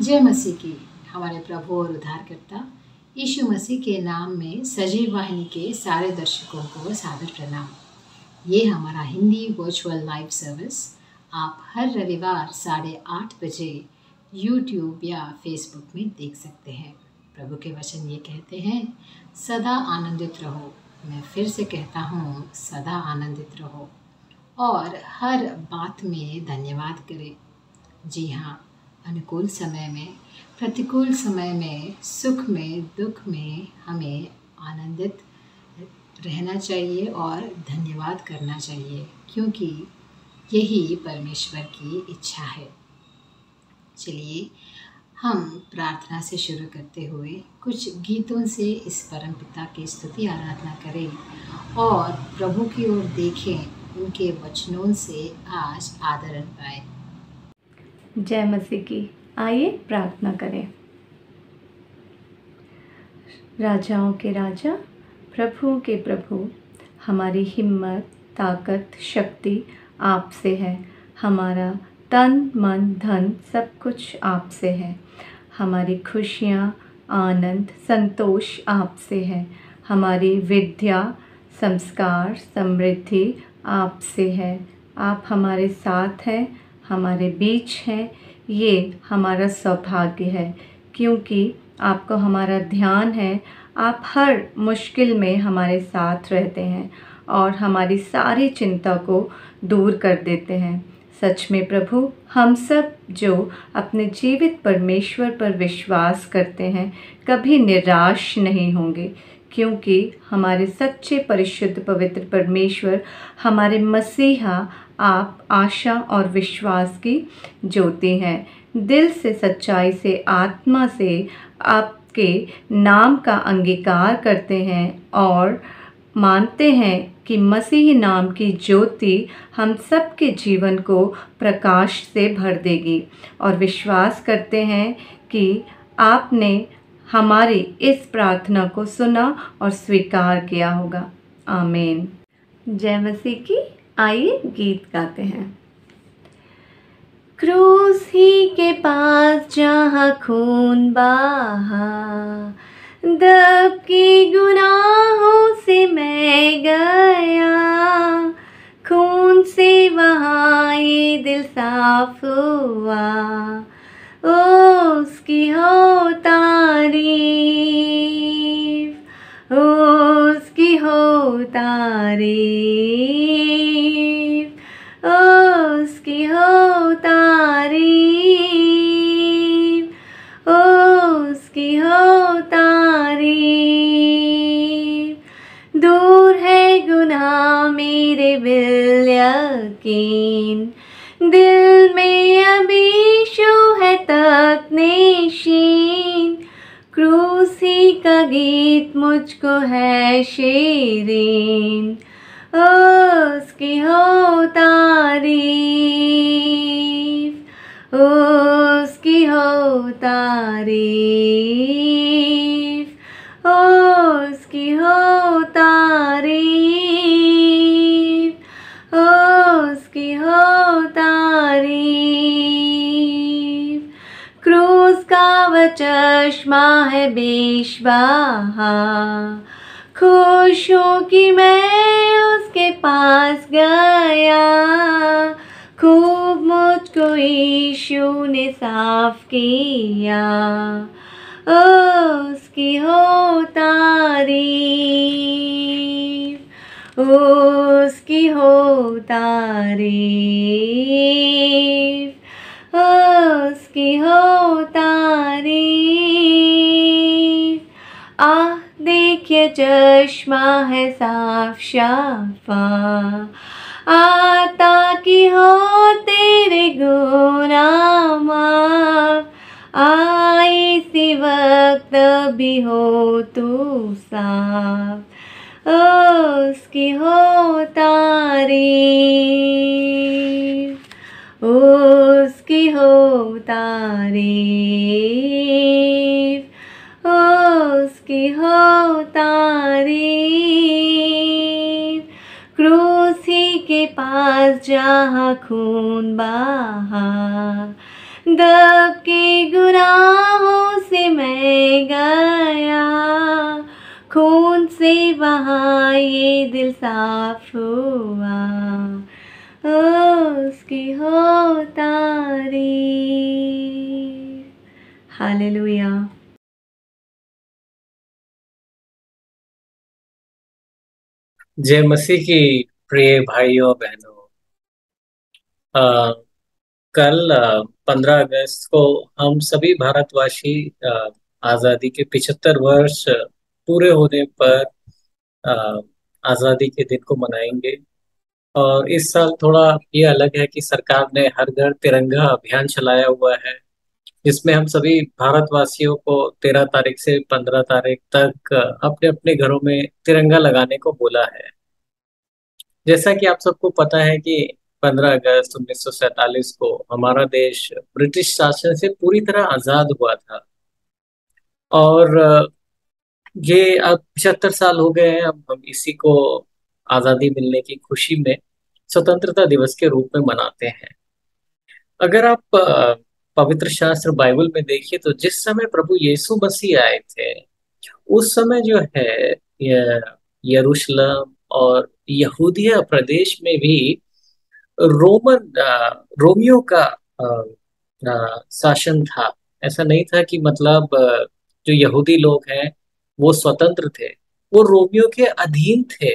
जय मसीह की। हमारे प्रभु और उद्धारकर्ता यीशु मसीह के नाम में सजीव वाहिनी के सारे दर्शकों को सादर प्रणाम। ये हमारा हिंदी वर्चुअल लाइव सर्विस आप हर रविवार 8:30 बजे यूट्यूब या फेसबुक में देख सकते हैं। प्रभु के वचन ये कहते हैं, सदा आनंदित रहो। मैं फिर से कहता हूँ, सदा आनंदित रहो और हर बात में धन्यवाद करें। जी हाँ, अनुकूल समय में, प्रतिकूल समय में, सुख में, दुख में हमें आनंदित रहना चाहिए और धन्यवाद करना चाहिए, क्योंकि यही परमेश्वर की इच्छा है। चलिए हम प्रार्थना से शुरू करते हुए कुछ गीतों से इस परमपिता की स्तुति आराधना करें और प्रभु की ओर देखें, उनके वचनों से आज आदरण पाएं। जय मसीह की। आइए प्रार्थना करें। राजाओं के राजा, प्रभुओं के प्रभु, हमारी हिम्मत, ताकत, शक्ति आपसे है। हमारा तन, मन, धन सब कुछ आपसे है। हमारी खुशियाँ, आनंद, संतोष आपसे है। हमारी विद्या, संस्कार, समृद्धि आपसे है। आप हमारे साथ हैं, हमारे बीच हैं। ये हमारा सौभाग्य है, क्योंकि आपको हमारा ध्यान है। आप हर मुश्किल में हमारे साथ रहते हैं और हमारी सारी चिंता को दूर कर देते हैं। सच में प्रभु, हम सब जो अपने जीवित परमेश्वर पर विश्वास करते हैं कभी निराश नहीं होंगे, क्योंकि हमारे सच्चे परिशुद्ध पवित्र परमेश्वर, हमारे मसीहा, आप आशा और विश्वास की ज्योति हैं। दिल से, सच्चाई से, आत्मा से आपके नाम का अंगीकार करते हैं और मानते हैं कि मसीही नाम की ज्योति हम सबके जीवन को प्रकाश से भर देगी, और विश्वास करते हैं कि आपने हमारी इस प्रार्थना को सुना और स्वीकार किया होगा। आमीन। जय मसीह की। आइए गीत गाते हैं। क्रूस ही के पास जहाँ खून बहा, दब के गुनाहों से मैं गया, खून से वहाँ ये दिल साफ हुआ, उसकी हो तारीफ, उसकी हो तारीफ, उसकी हो तारीफ, उसकी हो तारीफ। दूर है गुनाह मेरे बिल यकीन, दिल में अभी शो है तक नेशीन, क्रूस ही का गीत मुझको है शीरीन, उसकी हो तारीफ, उसकी हो तारीफ, उसकी हो तारीफ, उसकी हो तारीफ। क्रूस का वह चश्मा है बेशबहा, खुश हूँ कि मैं उसके पास गया, खूब मुझको यीशु ने साफ किया, उसकी हो तारीफ, उसकी हो तारीफ, उसकी हो तारीफ। आह देखिए चश्मा है साफ शफा, आता कि हो तेरे गुनाह माफ, आए इसी वक्त भी हो तू साफ, उसकी हो तारीफ, उसकी हो तारीफ, उसकी हो तारीफ। क्रूस ही के पास जहाँ खून बहा, दब के गुनाहों से मैं गया, खून से वहाँ ये दिल साफ हुआ, उसकी हो तारीफ। हालेलुया। जय मसीह की प्रिय भाइयों बहनों। अ, कल 15 अगस्त को हम सभी भारतवासी आज़ादी के 75 वर्ष पूरे होने पर अ, आज़ादी के दिन को मनाएंगे। और इस साल थोड़ा ये अलग है कि सरकार ने हर घर तिरंगा अभियान चलाया हुआ है, जिसमें हम सभी भारतवासियों को 13 तारीख से 15 तारीख तक अपने अपने घरों में तिरंगा लगाने को बोला है। जैसा कि आप सबको पता है कि 15 अगस्त 1947 को हमारा देश ब्रिटिश शासन से पूरी तरह आजाद हुआ था। और ये अब 75 साल हो गए हैं। अब हम इसी को आजादी मिलने की खुशी में स्वतंत्रता दिवस के रूप में मनाते हैं। अगर आप पवित्र शास्त्र बाइबल में देखिए तो जिस समय प्रभु यीशु मसीह आए थे, उस समय जो है यरूशलेम और यहूदिया प्रदेश में भी रोमियो का शासन था। ऐसा नहीं था कि मतलब जो यहूदी लोग हैं वो स्वतंत्र थे, वो रोमियो के अधीन थे।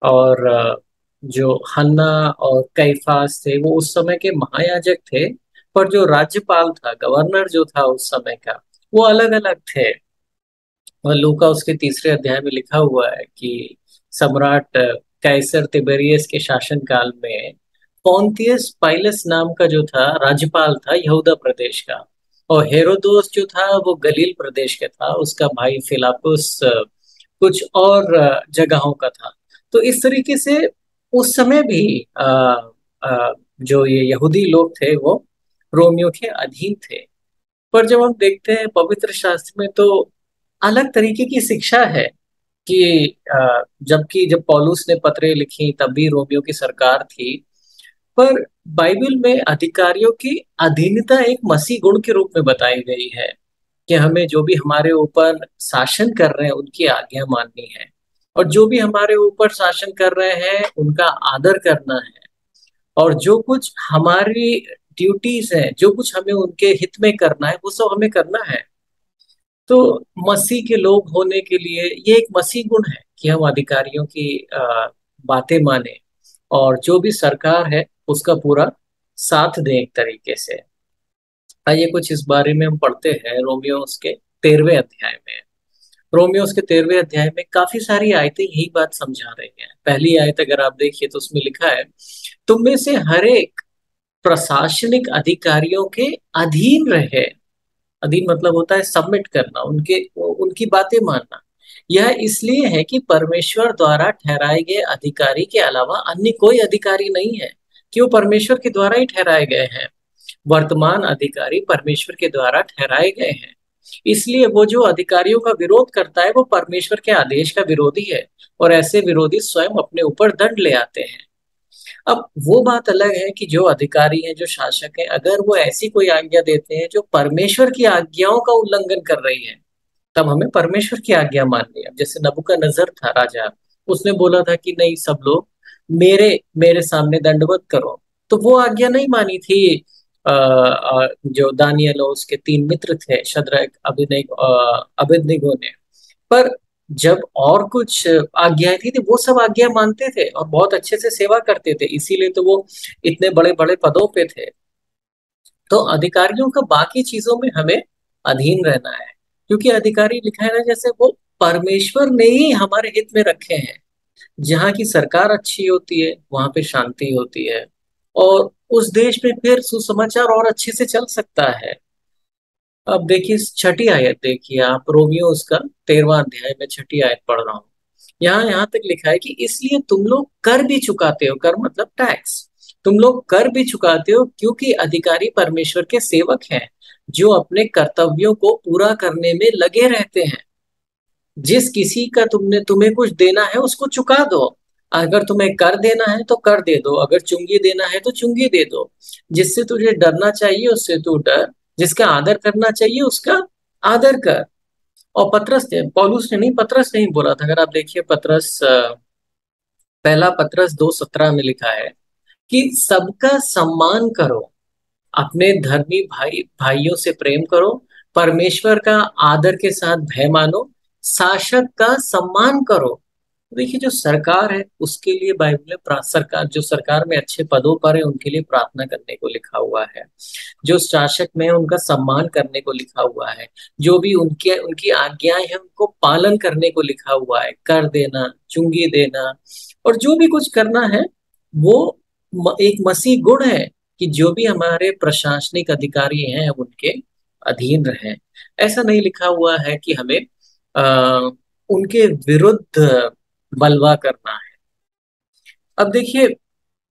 और जो हन्ना और कैफास थे वो उस समय के महायाजक थे। पर जो राज्यपाल था, गवर्नर जो था उस समय का, वो अलग अलग थे। और लूका उसके 3 अध्याय में लिखा हुआ है कि सम्राट कैसर तिबेरियस के शासन काल में पोंतियस पाइलस नाम का जो था राज्यपाल था यहूदा प्रदेश का। और हेरोदोस जो था वो गलील प्रदेश का था, उसका भाई फिलापुस कुछ और जगहों का था। तो इस तरीके से उस समय भी जो ये यहूदी लोग थे वो रोमियो के अधीन थे। पर जब हम देखते हैं पवित्र शास्त्र में तो अलग तरीके की शिक्षा है कि जबकि जब पौलुस ने पत्रें लिखी तब भी रोमियो की सरकार थी। पर बाइबल में अधिकारियों की अधीनता एक मसीह गुण के रूप में बताई गई है कि हमें जो भी हमारे ऊपर शासन कर रहे हैं उनकी आज्ञा माननी है, और जो भी हमारे ऊपर शासन कर रहे हैं उनका आदर करना है। और जो कुछ हमारी ड्यूटीज है, जो कुछ हमें उनके हित में करना है, वो सब हमें करना है। तो मसीह के लोग होने के लिए ये एक मसीह गुण है कि हम अधिकारियों की बातें माने और जो भी सरकार है उसका पूरा साथ दें एक तरीके से। आइए कुछ इस बारे में हम पढ़ते हैं। रोमियो उसके 13वें अध्याय में, रोमियो उसके 13वें अध्याय में काफी सारी आयतें यही बात समझा रही हैं। पहली आयत अगर आप देखिए तो उसमें लिखा है, तुम में से हर एक प्रशासनिक अधिकारियों के अधीन रहे। अधीन मतलब होता है सबमिट करना, उनके उनकी बातें मानना। यह इसलिए है कि परमेश्वर द्वारा ठहराए गए अधिकारी के अलावा अन्य कोई अधिकारी नहीं है, कि वो परमेश्वर के द्वारा ही ठहराए गए हैं। वर्तमान अधिकारी परमेश्वर के द्वारा ठहराए गए हैं। इसलिए वो जो अधिकारियों का विरोध करता है वो परमेश्वर के आदेश का विरोधी है, और ऐसे विरोधी स्वयं अपने ऊपर दंड ले आते हैं। अब वो बात अलग है कि जो अधिकारी हैं, जो शासक हैं, अगर वो ऐसी कोई आज्ञा देते हैं जो परमेश्वर की आज्ञाओं का उल्लंघन कर रही है, तब हमें परमेश्वर की आज्ञा माननी है। जैसे नबूकदनेस्सर था राजा, उसने बोला था कि नहीं, सब लोग मेरे मेरे सामने दंडवत करो, तो वो आज्ञा नहीं मानी थी। जो दानियल और उसके 3 मित्र थे, शद्रक, अबेदनगो ने। पर जब और कुछ आज्ञाएं थी तो वो सब आज्ञा मानते थे और बहुत अच्छे से सेवा करते थे, इसीलिए तो वो इतने बड़े बड़े पदों पे थे। तो अधिकारियों का बाकी चीजों में हमें अधीन रहना है, क्योंकि अधिकारी लिखा है ना, जैसे वो परमेश्वर ने ही हमारे हित में रखे हैं। जहाँ की सरकार अच्छी होती है वहां पे शांति होती है, और उस देश में फिर सुसमाचार और अच्छे से चल सकता है। अब देखिए 6ठी आयत देखिए आप, रोमियो उसका 13वां अध्याय में 6ठी आयत पढ़ रहा हूँ। यहाँ यहाँ तक लिखा है कि इसलिए तुम लोग कर भी चुकाते हो, कर मतलब टैक्स, तुम लोग कर भी चुकाते हो क्योंकि अधिकारी परमेश्वर के सेवक हैं, जो अपने कर्तव्यों को पूरा करने में लगे रहते हैं। जिस किसी का तुम्हें कुछ देना है उसको चुका दो। अगर तुम्हें कर देना है तो कर दे दो, अगर चुंगी देना है तो चुंगी दे दो। जिससे तुझे डरना चाहिए उससे तू डर, जिसका आदर करना चाहिए उसका आदर कर। और पतरस ने, पौलुस ने नहीं, पतरस ने ही बोला था। अगर आप देखिए पतरस, पहला पतरस 2:17 में लिखा है कि सबका सम्मान करो, अपने धर्मी भाइयों से प्रेम करो, परमेश्वर का आदर के साथ भय मानो, शासक का सम्मान करो। देखिए जो सरकार है उसके लिए बाइबल में सरकार, जो सरकार में अच्छे पदों पर है उनके लिए प्रार्थना करने को लिखा हुआ है। जो शासक में है उनका सम्मान करने को लिखा हुआ है। जो भी उनके उनकी आज्ञाएं हैं उनको पालन करने को लिखा हुआ है, कर देना, चुंगी देना, और जो भी कुछ करना है वो एक मसीह गुण है कि जो भी हमारे प्रशासनिक अधिकारी हैं उनके अधीन रहें। ऐसा नहीं लिखा हुआ है कि हमें उनके विरुद्ध बलवा करना है। अब देखिए,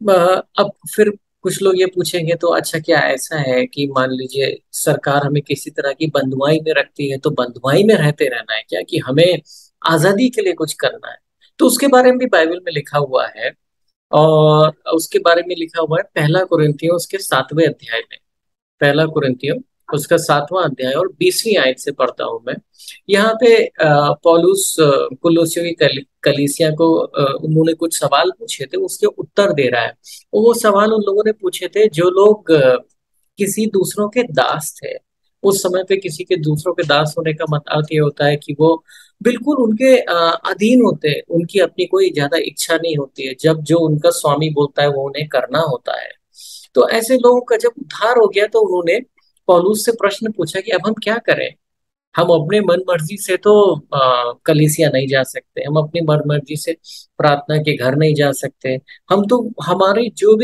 अब फिर कुछ लोग ये पूछेंगे तो अच्छा क्या ऐसा है कि मान लीजिए सरकार हमें किसी तरह की बंधुआई में रखती है तो बंधुआई में रहते रहना है क्या, कि हमें आजादी के लिए कुछ करना है? तो उसके बारे में भी बाइबल में लिखा हुआ है। और उसके बारे में लिखा हुआ है पहला कुरिन्थियों उसके 7वें अध्याय में। पहला कुरिन्थियों उसका 7वां अध्याय और 20वीं आयत से पढ़ता हूं मैं। यहाँ पे पौलुस कुलुस्सियों की कलीसिया को उन्होंने कुछ सवाल पूछे थे, उसके उत्तर दे रहा है। वो सवाल उन लोगों ने पूछे थे जो लोग किसी दूसरों के दास थे। उस समय पे किसी के दूसरों के दास होने का मतलब ये होता है कि वो बिल्कुल उनके अधीन होते हैं, उनकी अपनी कोई ज्यादा इच्छा नहीं होती है, जब जो उनका स्वामी बोलता है वो उन्हें करना होता है। तो ऐसे लोगों का जब उद्धार हो गया तो उन्होंने पौलुस से प्रश्न पूछा कि अब हम क्या करें। हम अपने मन मर्जी से तो कलीसिया नहीं जा सकते, हम अपनी मन मर्जी से प्रार्थना के घर नहीं जा सकते। हम तो हमारे जो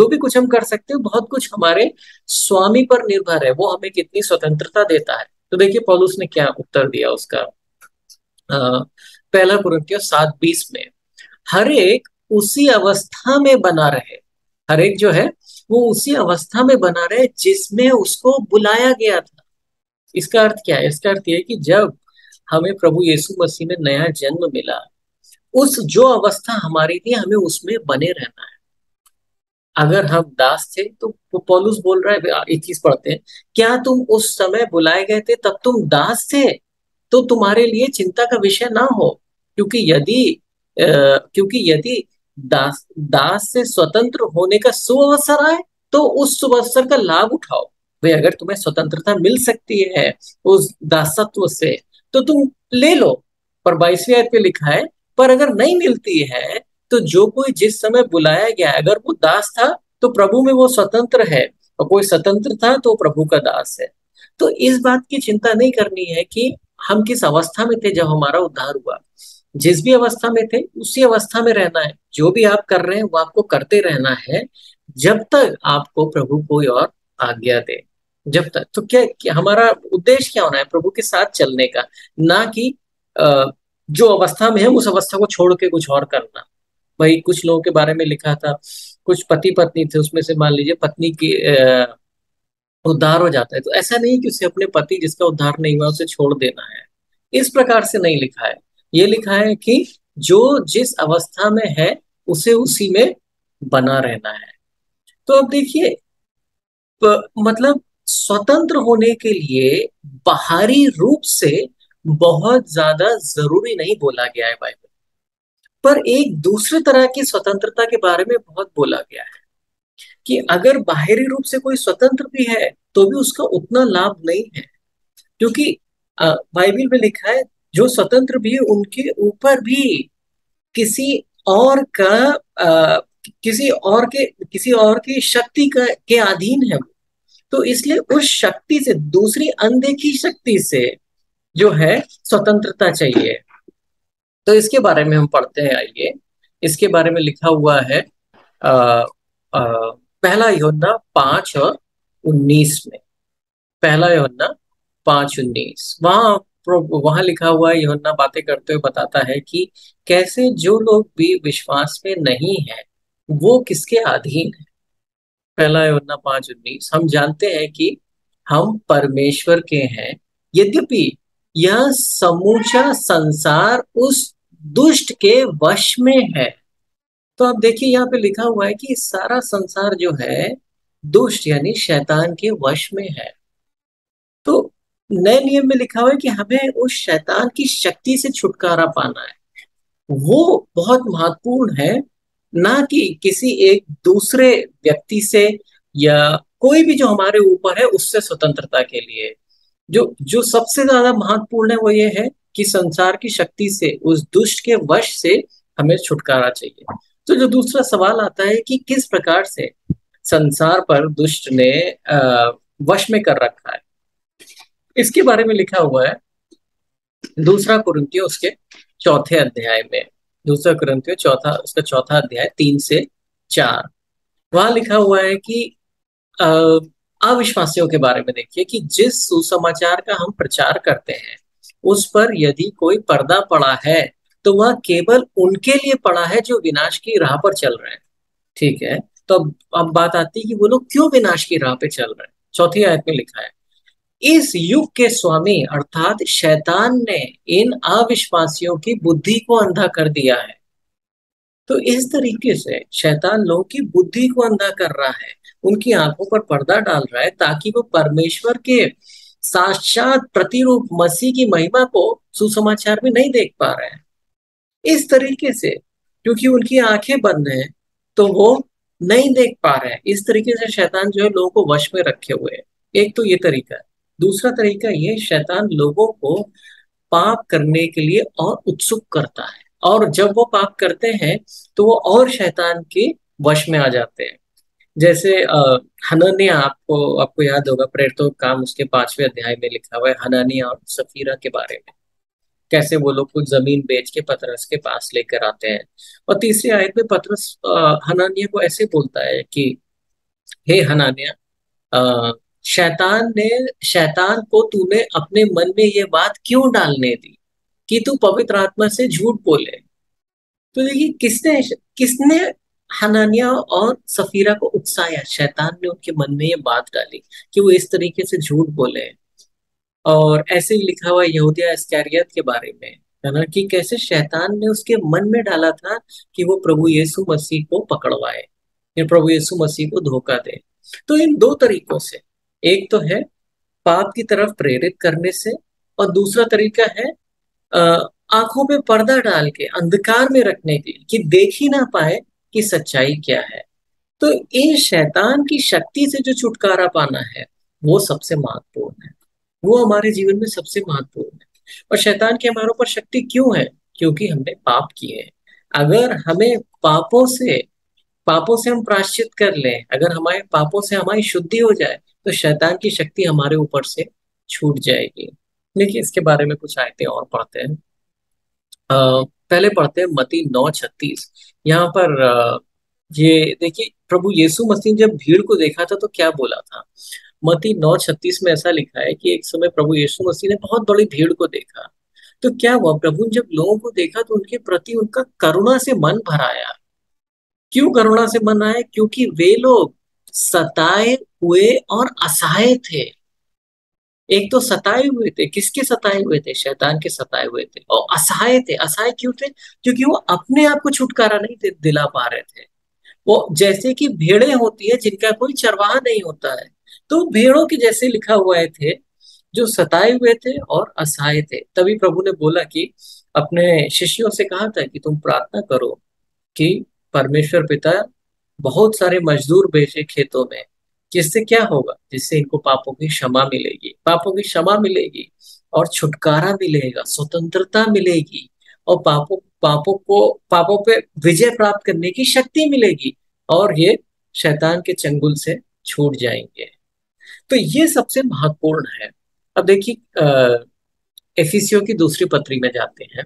भी कुछ हम कर सकते हैं बहुत कुछ हमारे स्वामी पर निर्भर है, वो हमें कितनी स्वतंत्रता देता है। तो देखिए पौलुस ने क्या उत्तर दिया उसका। पहला कुरिन्थियों 7:20 में, हर एक उसी अवस्था में बना रहे। हर एक जो है वो उसी अवस्था में बना रहे जिसमें उसको बुलाया गया था। इसका अर्थ क्या है? इसका अर्थ यह है कि जब हमें प्रभु यीशु मसीह में नया जन्म मिला, उस जो अवस्था हमारी थी हमें उसमें बने रहना है। अगर हम दास थे तो पौलुस बोल रहा है, एक चीज पढ़ते हैं, क्या तुम उस समय बुलाए गए थे तब तुम दास थे तो तुम्हारे लिए चिंता का विषय ना हो। क्योंकि यदि दास दास से स्वतंत्र होने का सुअवसर आए तो उस सुअवसर का लाभ उठाओ। भाई अगर तुम्हें स्वतंत्रता मिल सकती है उस दासत्व से तो तुम ले लो। पर 22वीं आयत पे लिखा है, पर अगर नहीं मिलती है तो जो कोई जिस समय बुलाया गया है, अगर वो दास था तो प्रभु में वो स्वतंत्र है, और कोई स्वतंत्र था तो प्रभु का दास है। तो इस बात की चिंता नहीं करनी है कि हम किस अवस्था में थे जब हमारा उद्धार हुआ। जिस भी अवस्था में थे उसी अवस्था में रहना है। जो भी आप कर रहे हैं वो आपको करते रहना है जब तक आपको प्रभु कोई और आज्ञा दे। जब तक तो क्या हमारा उद्देश्य क्या होना है? प्रभु के साथ चलने का, ना कि जो अवस्था में है उस अवस्था को छोड़ के कुछ और करना। वही कुछ लोगों के बारे में लिखा था, कुछ पति पत्नी थे, उसमें से मान लीजिए पत्नी की उद्धार हो जाता है तो ऐसा नहीं कि उसे अपने पति जिसका उद्धार नहीं हुआ उसे छोड़ देना है। इस प्रकार से नहीं लिखा है। ये लिखा है कि जो जिस अवस्था में है उसे उसी में बना रहना है। तो अब देखिए, मतलब स्वतंत्र होने के लिए बाहरी रूप से बहुत ज्यादा जरूरी नहीं बोला गया है बाइबल, पर एक दूसरे तरह की स्वतंत्रता के बारे में बहुत बोला गया है कि अगर बाहरी रूप से कोई स्वतंत्र भी है तो भी उसका उतना लाभ नहीं है। क्योंकि बाइबल में लिखा है जो स्वतंत्र भी है उनके ऊपर भी किसी और का किसी और की शक्ति का के अधीन है। तो इसलिए उस शक्ति से, दूसरी अनदेखी शक्ति से जो है स्वतंत्रता चाहिए। तो इसके बारे में हम पढ़ते हैं, आइए। इसके बारे में लिखा हुआ है पहला यूहन्ना 5:19 में। पहला यूहन्ना 5:19, वहां लिखा हुआ है, यूहन्ना बातें करते हुए बताता है कि कैसे जो लोग भी विश्वास में नहीं है वो किसके अधीन है। पहला यूहन्ना 5:19, हम जानते हैं कि हम परमेश्वर के हैं यद्यपि यह समूचा संसार उस दुष्ट के वश में है। तो आप देखिए यहाँ पे लिखा हुआ है कि सारा संसार जो है दुष्ट यानी शैतान के वश में है। तो नए नियम में लिखा हुआ है कि हमें उस शैतान की शक्ति से छुटकारा पाना है। वो बहुत महत्वपूर्ण है, ना कि किसी एक दूसरे व्यक्ति से या कोई भी जो हमारे ऊपर है उससे स्वतंत्रता के लिए। जो जो सबसे ज्यादा महत्वपूर्ण है वो ये है कि संसार की शक्ति से, उस दुष्ट के वश से हमें छुटकारा चाहिए। तो जो दूसरा सवाल आता है कि किस प्रकार से संसार पर दुष्ट ने वश में कर रखा है, इसके बारे में लिखा हुआ है दूसरा कुरिन्थियों उसके चौथे अध्याय में। दूसरा कुरिन्थियों चौथा, उसका चौथा अध्याय 3 से 4। वहां लिखा हुआ है कि अ, अविश्वासियों के बारे में देखिए कि जिस सुसमाचार का हम प्रचार करते हैं उस पर यदि कोई पर्दा पड़ा है तो वह केवल उनके लिए पड़ा है जो विनाश की राह पर चल रहे हैं। ठीक है, तो अब बात आती है कि वो लोग क्यों विनाश की राह पे चल रहे हैं। चौथी आयत में लिखा है, इस युग के स्वामी अर्थात शैतान ने इन अविश्वासियों की बुद्धि को अंधा कर दिया है। तो इस तरीके से शैतान लोगों की बुद्धि को अंधा कर रहा है, उनकी आंखों पर पर्दा डाल रहा है ताकि वो परमेश्वर के साक्षात प्रतिरूप मसीह की महिमा को सुसमाचार में नहीं देख पा रहे हैं। इस तरीके से क्योंकि उनकी आंखें बंद हैं तो वो नहीं देख पा रहे हैं। इस तरीके से शैतान जो है लोगों को वश में रखे हुए है। एक तो ये तरीका है। दूसरा तरीका ये, शैतान लोगों को पाप करने के लिए और उत्सुक करता है, और जब वो पाप करते हैं तो वो और शैतान के वश में आ जाते हैं। जैसे हनन्याह, आपको आपको याद होगा प्रेरितों का काम उसके 5वें अध्याय में लिखा हुआ है हनन्याह और सफीरा के बारे में, कैसे वो लोग कुछ जमीन बेच के पतरस के पास लेकर आते हैं। और तीसरी आयत में पतरस हनन्याह को ऐसे बोलता है कि हे हनन्याह, अ, शैतान को तूने अपने मन में ये बात क्यों डालने दी कि तू पवित्र आत्मा से झूठ बोले। तो देखिए किसने किसने हनन्याह और सफीरा को उकसाया, शैतान ने उनके मन में ये बात डाली कि वो इस तरीके से झूठ बोले। और ऐसे ही लिखा हुआ है यहूदिया इस्करियत के बारे में, है ना, कि कैसे शैतान ने उसके मन में डाला था कि वो प्रभु यीशु मसीह को पकड़वाए या प्रभु यीशु मसीह को धोखा दे। तो इन दो तरीकों से, एक तो है पाप की तरफ प्रेरित करने से, और दूसरा तरीका है अ, आंखों पे पर्दा डाल के अंधकार में रखने के लिए कि देख ही ना पाए कि सच्चाई क्या है। तो इन शैतान की शक्ति से जो छुटकारा पाना है वो सबसे महत्वपूर्ण है, वो हमारे जीवन में सबसे महत्वपूर्ण है। और शैतान की हमारे ऊपर शक्ति क्यों है? क्योंकि हमने पाप किए हैं। अगर हमें पापों से हम प्रायश्चित कर लें, अगर हमारे पापों से हमारी शुद्धि हो जाए तो शैतान की शक्ति हमारे ऊपर से छूट जाएगी। देखिए इसके बारे में कुछ आयतें और पढ़ते हैं। पहले पढ़ते हैं मत्ती 9:36। यहाँ पर ये देखिए प्रभु यीशु मसीह जब भीड़ को देखा था तो क्या बोला था। मत्ती 9:36 में ऐसा लिखा है कि एक समय प्रभु यीशु मसीह ने बहुत बड़ी भीड़ को देखा। तो क्या हुआ, प्रभु ने जब लोगों को देखा तो उनके प्रति उनका करुणा से मन भर आया। क्यों करुणा से मन आया? क्योंकि वे लोग सताए हुए और असहाय थे। एक तो सताए हुए थे, किसके सताए हुए थे? शैतान के सताए हुए थे। और असहाय थे। असहाय क्यों थे? क्योंकि वो अपने आप को छुटकारा नहीं दिला पा रहे थे। वो जैसे कि भेड़ें होती है जिनका कोई चरवाहा नहीं होता है, तो भेड़ों के जैसे लिखा हुआ है थे, जो सताए हुए थे और असहाय थे। तभी प्रभु ने बोला कि अपने शिष्यों से कहा था कि तुम प्रार्थना करो कि परमेश्वर पिता बहुत सारे मजदूर भेजे खेतों में, जिससे क्या होगा, जिससे इनको पापों की क्षमा मिलेगी, पापों की क्षमा मिलेगी और छुटकारा मिलेगा, स्वतंत्रता मिलेगी, और पापों पे विजय प्राप्त करने की शक्ति मिलेगी, और ये शैतान के चंगुल से छूट जाएंगे। तो ये सबसे महत्वपूर्ण है। अब देखिए एफिसियों की दूसरी पत्री में जाते हैं,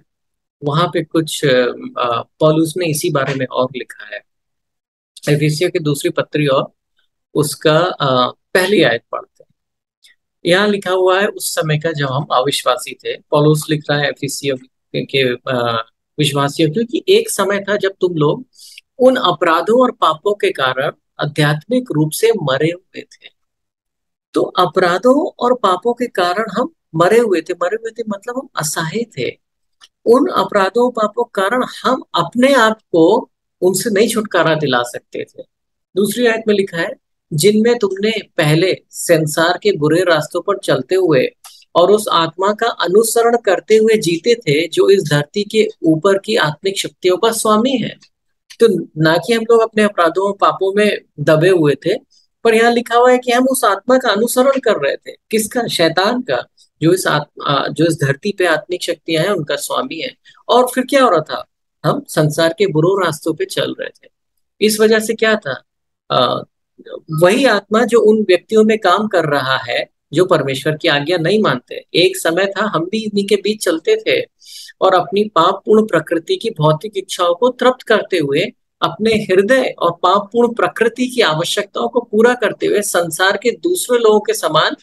वहां पे कुछ पौलुस ने इसी बारे में और लिखा है। एफिसियों की दूसरी पत्री और उसका पहली आयत पढ़ते हैं। यहाँ लिखा हुआ है, उस समय का जब हम अविश्वासी थे, पौलुस लिख रहा है एफिसियों के विश्वासियों को कि एक समय था जब तुम लोग उन अपराधों और पापों के कारण आध्यात्मिक रूप से मरे हुए थे। तो अपराधों और पापों के कारण हम मरे हुए थे मतलब हम असहाय थे। उन अपराधों पापों के कारण हम अपने आप को उनसे नहीं छुटकारा दिला सकते थे। दूसरी आयत में लिखा है, जिनमें तुमने पहले संसार के बुरे रास्तों पर चलते हुए और उस आत्मा का अनुसरण करते हुए जीते थे जो इस धरती के ऊपर की आत्मिक शक्तियों का स्वामी है। तो ना कि हम लोग अपने अपराधों और पापों में दबे हुए थे, पर यहाँ लिखा हुआ है कि हम उस आत्मा का अनुसरण कर रहे थे। किसका? शैतान का, जो इस धरती पे आत्मिक शक्तियां हैं उनका स्वामी है। और फिर क्या हो रहा था? हम संसार के बुरे रास्तों पे चल रहे थे। इस वजह से क्या था? आ, वही आत्मा जो उन व्यक्तियों में काम कर रहा है जो परमेश्वर की आज्ञा नहीं मानते। एक समय था हम भी इन्हीं के बीच चलते थे और अपनी पापपूर्ण प्रकृति की भौतिक इच्छाओं को तृप्त करते हुए अपने हृदय और पापपूर्ण प्रकृति की आवश्यकताओं को पूरा करते हुए संसार के दूसरे लोगों के समान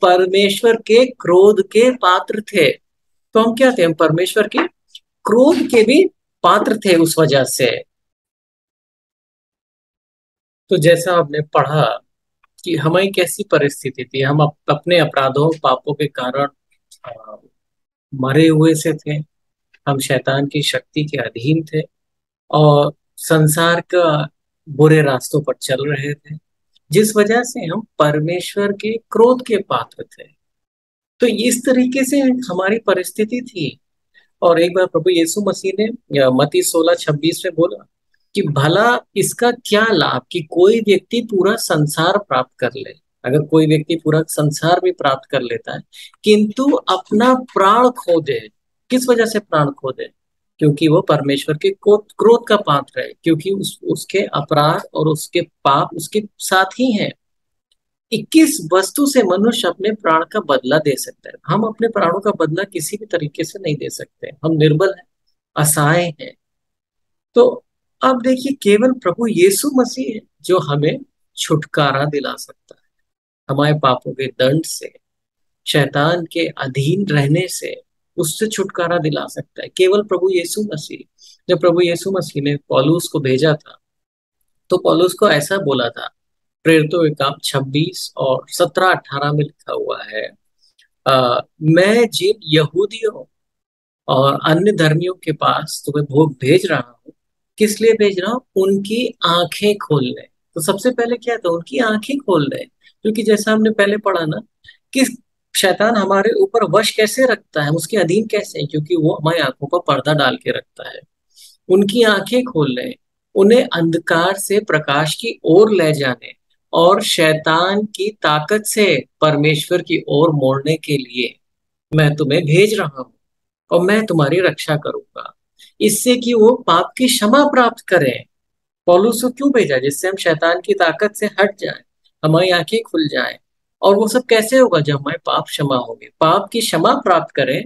परमेश्वर के क्रोध के पात्र थे। तो हम क्या थे? हम परमेश्वर के क्रोध के भी पात्र थे उस वजह से। तो जैसा आपने पढ़ा कि हमारी कैसी परिस्थिति थी, हम अपने अपराधों पापों के कारण अ, मरे हुए से थे। हम शैतान की शक्ति के अधीन थे और संसार का बुरे रास्तों पर चल रहे थे, जिस वजह से हम परमेश्वर के क्रोध के पात्र थे। तो इस तरीके से हमारी परिस्थिति थी। और एक बार प्रभु यीशु मसीह ने मत्ती 16:26 में बोला कि भला इसका क्या लाभ कि कोई व्यक्ति पूरा संसार प्राप्त कर ले। अगर कोई व्यक्ति पूरा संसार भी प्राप्त कर लेता है किंतु अपना प्राण खो दे। किस वजह से प्राण खो दे? क्योंकि वो परमेश्वर के क्रोध का पात्र है, क्योंकि उसके अपराध और उसके पाप उसके साथ ही हैं। 21 वस्तु से मनुष्य अपने प्राण का बदला दे सकता है। हम अपने प्राणों का बदला किसी भी तरीके से नहीं दे सकते। हम निर्बल हैं, असहाय हैं। तो अब देखिए, केवल प्रभु यीशु मसीह है जो हमें छुटकारा दिला सकता है हमारे पापों के दंड से, शैतान के अधीन रहने से, उससे छुटकारा दिला सकता है केवल प्रभु यीशु मसीह। जब प्रभु यीशु मसीह ने पौलुस को भेजा था तो पौलुस को ऐसा बोला था, प्रेरितों के काम 26 और 17-18 में लिखा हुआ है, मैं जिन यहूदियों और अन्य धर्मियों के पास तुम्हें भोग भेज रहा हूँ, किस लिए भेज रहा हूँ? उनकी आंखें खोलने। तो सबसे पहले क्या था? उनकी आंखें खोलने। क्योंकि जैसा हमने पहले पढ़ा ना कि शैतान हमारे ऊपर वश कैसे रखता है, हम उसके अधीन कैसे हैं? क्योंकि वो हमारी आंखों पर पर्दा डाल के रखता है। उनकी आंखें खोलने, उन्हें अंधकार से प्रकाश की ओर ले जाने और शैतान की ताकत से परमेश्वर की ओर मोड़ने के लिए मैं तुम्हें भेज रहा हूँ और मैं तुम्हारी रक्षा करूंगा, इससे कि वो पाप की क्षमा प्राप्त करें। पौलुस को क्यों भेजा? जिससे हम शैतान की ताकत से हट जाएं, हमारी आंखें खुल जाएं। और वो सब कैसे होगा? जब हमारे पाप क्षमा होंगे, पाप की क्षमा प्राप्त करें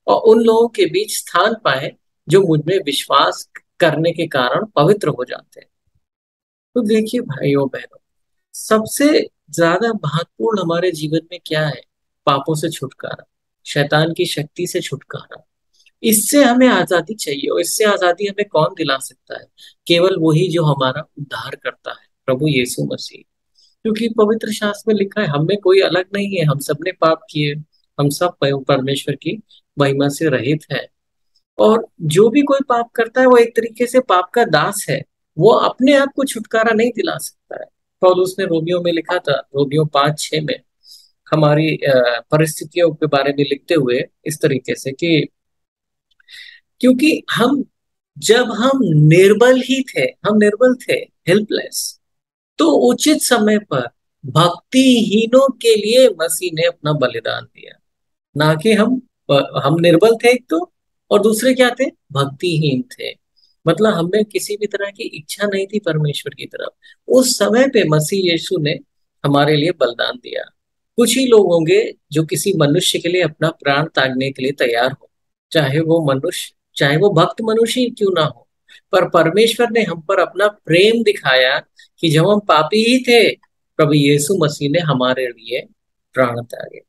और उन लोगों के बीच स्थान पाए जो मुझ में विश्वास करने के कारण पवित्र हो जाते हैं। तो देखिए भाइयों बहनों, सबसे ज्यादा महत्वपूर्ण हमारे जीवन में क्या है? पापों से छुटकारा, शैतान की शक्ति से छुटकारा। इससे हमें आजादी चाहिए और इससे आजादी हमें कौन दिला सकता है? केवल वही जो हमारा उद्धार करता है, प्रभु यीशु मसीह। क्योंकि पवित्र शास्त्र में लिखा है, हम में कोई अलग नहीं है, हम सबने पाप किए, हम सब परमेश्वर की महिमा से रहित है। और जो भी कोई पाप करता है वो एक तरीके से पाप का दास है, वो अपने आप को छुटकारा नहीं दिला सकता है। पौलुस ने रोमियो में लिखा था, रोमियो 5:6 में हमारी परिस्थितियों के बारे में लिखते हुए इस तरीके से कि क्योंकि जब हम निर्बल ही थे, हम निर्बल थे, हेल्पलेस, तो उचित समय पर भक्तिहीनों के लिए मसीह ने अपना बलिदान दिया। ना कि हम निर्बल थे एक तो, और दूसरे क्या थे? भक्तिहीन थे। मतलब हमें किसी भी तरह की इच्छा नहीं थी परमेश्वर की तरफ। उस समय पे मसीह यीशु ने हमारे लिए बलिदान दिया। कुछ ही लोग होंगे जो किसी मनुष्य के लिए अपना प्राण त्यागने के लिए तैयार हो, चाहे वो भक्त मनुष्य ही क्यों ना हो। पर परमेश्वर ने हम पर अपना प्रेम दिखाया कि जब हम पापी ही थे, प्रभु यीशु मसीह ने हमारे लिए प्राण त्यागे।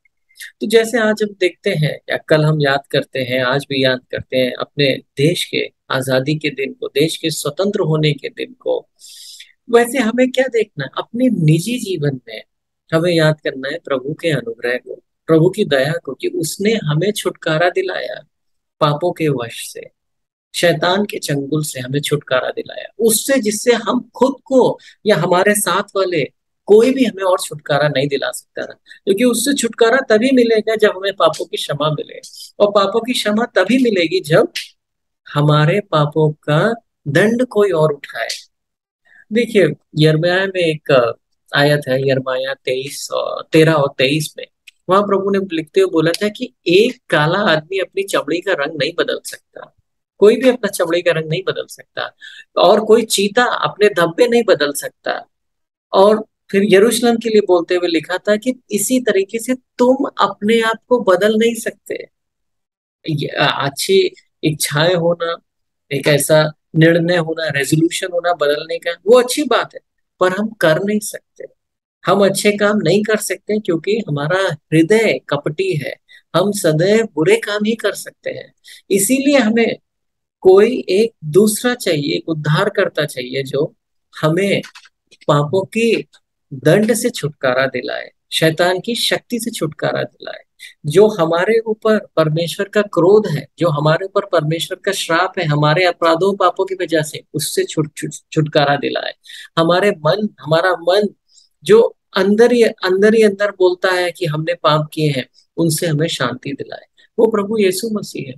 तो जैसे आज हम देखते हैं या कल हम याद करते हैं, आज भी याद करते हैं अपने देश के आजादी के दिन को, देश के स्वतंत्र होने के दिन को, वैसे हमें क्या देखना है? अपने निजी जीवन में हमें याद करना है प्रभु के अनुग्रह को, प्रभु की दया को, कि उसने हमें छुटकारा दिलाया पापों के वश से, शैतान के चंगुल से हमें छुटकारा दिलाया, उससे जिससे हम खुद को या हमारे साथ वाले कोई भी हमें और छुटकारा नहीं दिला सकता था। क्योंकि उससे छुटकारा तभी मिलेगा जब हमें पापों की क्षमा मिले, और पापों की क्षमा तभी मिलेगी जब हमारे पापों का दंड कोई और उठाए। देखिए, यिर्मयाह में एक आयत है, यिर्मयाह 13 और 23 में। वहां प्रभु ने लिखते हुए बोला था कि एक काला आदमी अपनी चमड़ी का रंग नहीं बदल सकता, कोई भी अपना चमड़ी का रंग नहीं बदल सकता, और कोई चीता अपने धब्बे नहीं बदल सकता। और फिर यरूशलेम के लिए बोलते हुए लिखा था कि इसी तरीके से तुम अपने आप को बदल नहीं सकते। अच्छी इच्छाएं होना, एक ऐसा निर्णय होना, रेजोल्यूशन होना बदलने का, वो अच्छी बात है, पर हम कर नहीं सकते। हम अच्छे काम नहीं कर सकते क्योंकि हमारा हृदय कपटी है। हम सदैव बुरे काम ही कर सकते हैं। इसीलिए हमें कोई एक दूसरा चाहिए, एक उद्धारकर्ता चाहिए, जो हमें पापों की दंड से छुटकारा दिलाए, शैतान की शक्ति से छुटकारा दिलाए, जो हमारे ऊपर परमेश्वर का क्रोध है, जो हमारे ऊपर परमेश्वर का श्राप है हमारे अपराधों पापों की वजह से, उससे छुटकारा दिलाए। हमारा मन जो अंदर ही अंदर बोलता है कि हमने पाप किए हैं, उनसे हमें शांति दिलाए। वो प्रभु यीशु मसीह है।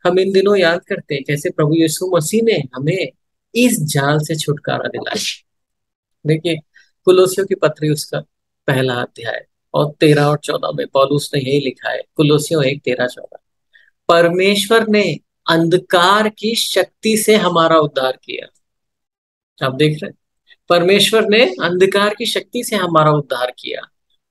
हम इन दिनों याद करते हैं कैसे प्रभु यीशु मसीह ने हमें इस जाल से छुटकारा दिलाया। देखिए, कुलोसियों की पत्री उसका पहला अध्याय और 13 और 14 में पौलुस ने यही लिखा है। कुलोसियों 1, 13, 14, परमेश्वर ने अंधकार की शक्ति से हमारा उद्धार किया। आप देख रहे हैं, परमेश्वर ने अंधकार की शक्ति से हमारा उद्धार किया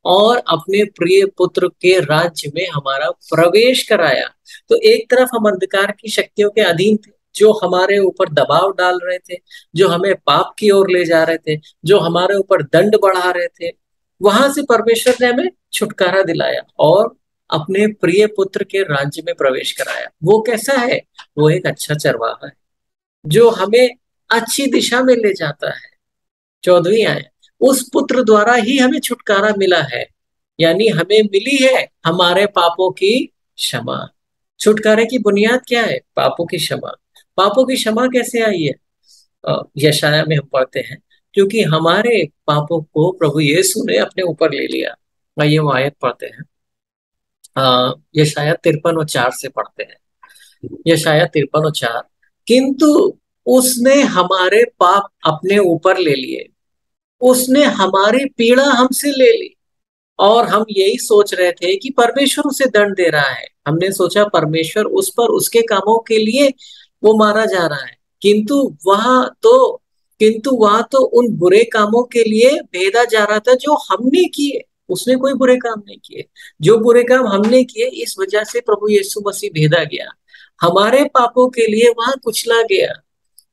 और अपने प्रिय पुत्र के राज्य में हमारा प्रवेश कराया। तो एक तरफ हम अंधकार की शक्तियों के अधीन थे, जो हमारे ऊपर दबाव डाल रहे थे, जो हमें पाप की ओर ले जा रहे थे, जो हमारे ऊपर दंड बढ़ा रहे थे। वहां से परमेश्वर ने हमें छुटकारा दिलाया और अपने प्रिय पुत्र के राज्य में प्रवेश कराया। वो कैसा है? वो एक अच्छा चरवाहा है जो हमें अच्छी दिशा में ले जाता है। 14वीं आयत, उस पुत्र द्वारा ही हमें छुटकारा मिला है, यानी हमें मिली है हमारे पापों की क्षमा। छुटकारे की बुनियाद क्या है? पापों की क्षमा। पापों की क्षमा कैसे आई है? यशाया में हम पढ़ते हैं, क्योंकि हमारे पापों को प्रभु यीशु ने अपने ऊपर ले लिया। आइए वो आयत पढ़ते हैं। यशाया 53 और 4 से पढ़ते हैं। यशाया 53 और 4, किंतु उसने हमारे पाप अपने ऊपर ले लिए, उसने हमारी पीड़ा हमसे ले ली। और हम यही सोच रहे थे कि परमेश्वर उसे दंड दे रहा है। हमने सोचा परमेश्वर उस पर उसके कामों के लिए वो मारा जा रहा है, किंतु वहां तो उन बुरे कामों के लिए भेजा जा रहा था जो हमने किए। उसने कोई बुरे काम नहीं किए। जो बुरे काम हमने किए, इस वजह से प्रभु यीशु मसीह भेजा गया। हमारे पापों के लिए वहां कुचला गया।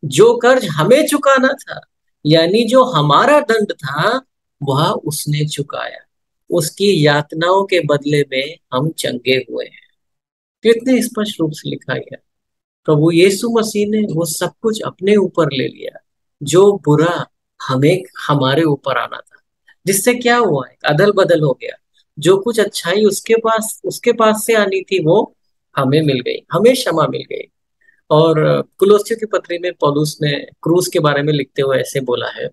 जो कर्ज हमें चुकाना था, यानी जो हमारा दंड था, वह उसने चुकाया। उसकी यातनाओं के बदले में हम चंगे हुए हैं। कितने स्पष्ट रूप से लिखा गया। प्रभु यीशु मसीह ने वो सब कुछ अपने ऊपर ले लिया, जो बुरा हमें हमारे ऊपर आना था। जिससे क्या हुआ है? अदल बदल हो गया। जो कुछ अच्छाई उसके पास से आनी थी, वो हमें मिल गई, हमें क्षमा मिल गई। और कुलोसियों की पत्री में पौलुस ने क्रूस के बारे में लिखते हुए ऐसे बोला है।